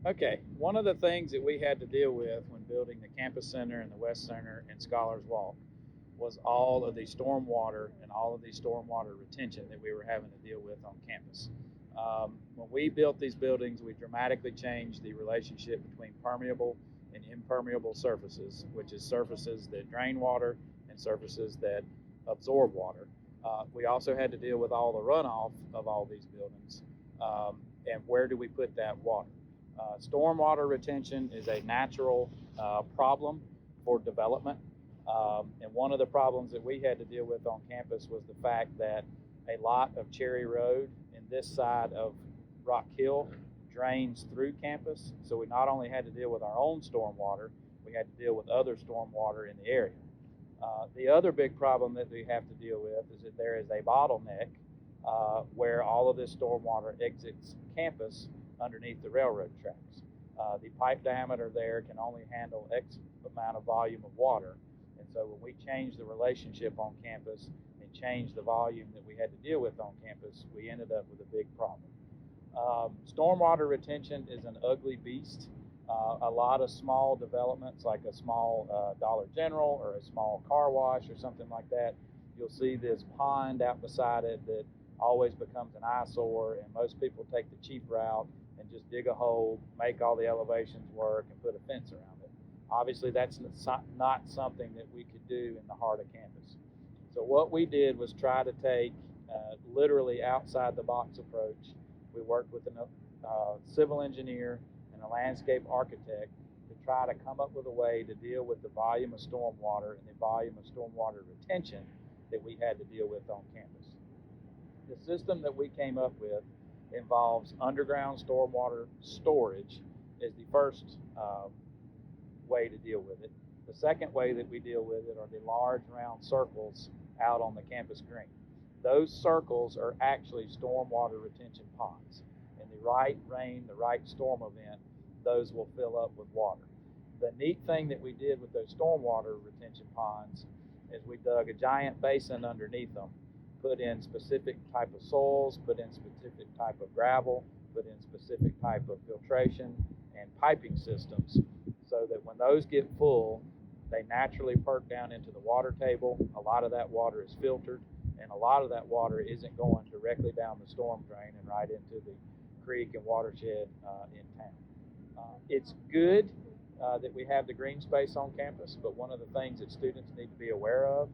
Okay, one of the things that we had to deal with when building the campus center and the West Center and Scholars Walk was all of the stormwater and all of the stormwater retention that we were having to deal with on campus. When we built these buildings, we dramatically changed the relationship between permeable and impermeable surfaces, which is surfaces that drain water and surfaces that absorb water. We also had to deal with all the runoff of all these buildings, and where do we put that water? Stormwater retention is a natural problem for development. And one of the problems that we had to deal with on campus was the fact that a lot of Cherry Road in this side of Rock Hill drains through campus. So we not only had to deal with our own stormwater, we had to deal with other stormwater in the area. The other big problem that we have to deal with is that there is a bottleneck where all of this stormwater exits campus underneath the railroad tracks. The pipe diameter there can only handle X amount of volume of water. And so when we changed the relationship on campus and changed the volume that we had to deal with on campus, we ended up with a big problem. Stormwater retention is an ugly beast. A lot of small developments, like a small Dollar General or a small car wash or something like that, you'll see this pond out beside it that always becomes an eyesore, and most people take the cheap route and just dig a hole, make all the elevations work, and put a fence around it. Obviously, that's not something that we could do in the heart of campus. So what we did was try to take literally outside the box approach. We worked with a civil engineer and a landscape architect to try to come up with a way to deal with the volume of stormwater and the volume of stormwater retention that we had to deal with on campus. The system that we came up with involves underground stormwater storage as the first way to deal with it. The second way that we deal with it are the large round circles out on the campus green. Those circles are actually stormwater retention ponds. In the right rain, the right storm event, those will fill up with water. The neat thing that we did with those stormwater retention ponds is we dug a giant basin underneath them, put in specific type of soils, put in specific type of gravel, put in specific type of filtration and piping systems, so that when those get full, they naturally perk down into the water table. A lot of that water is filtered, and a lot of that water isn't going directly down the storm drain and right into the creek and watershed in town. It's good that we have the green space on campus, but one of the things that students need to be aware of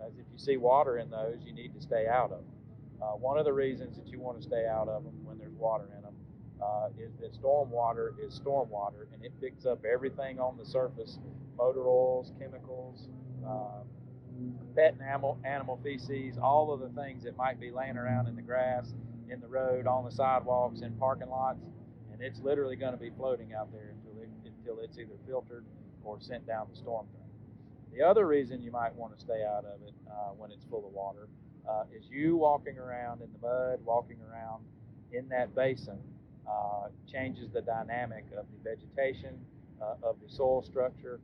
is if you see water in those, you need to stay out of them. One of the reasons that you want to stay out of them when there's water in them is that stormwater is stormwater, and it picks up everything on the surface: motor oils, chemicals, pet and animal feces, all of the things that might be laying around in the grass, in the road, on the sidewalks, in parking lots, and it's literally going to be floating out there until it's either filtered or sent down the storm drain. The other reason you might want to stay out of it when it's full of water is you walking around in the mud, walking around in that basin changes the dynamic of the vegetation, of the soil structure.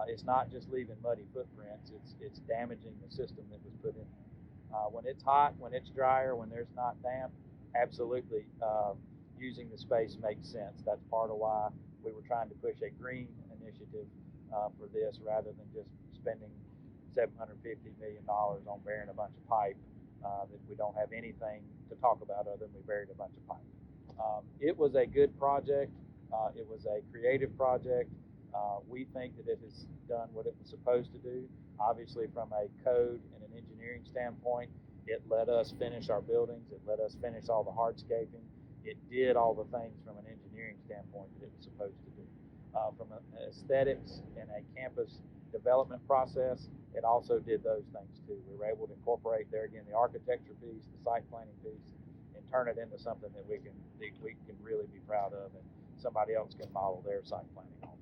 It's not just leaving muddy footprints, it's damaging the system that was put in. When it's hot, when it's drier, when there's not damp, absolutely using the space makes sense. That's part of why we were trying to push a green initiative for this rather than just spending $750 million on burying a bunch of pipe that we don't have anything to talk about other than we buried a bunch of pipe. It was a good project. It was a creative project. We think that it has done what it was supposed to do. Obviously, from a code and an engineering standpoint, it let us finish our buildings. It let us finish all the hardscaping. It did all the things from an engineering standpoint that it was supposed to do. From an aesthetics and a campus development process, it also did those things too. We were able to incorporate there again the architecture piece, the site planning piece, and turn it into something that we can really be proud of, and somebody else can model their site planning on.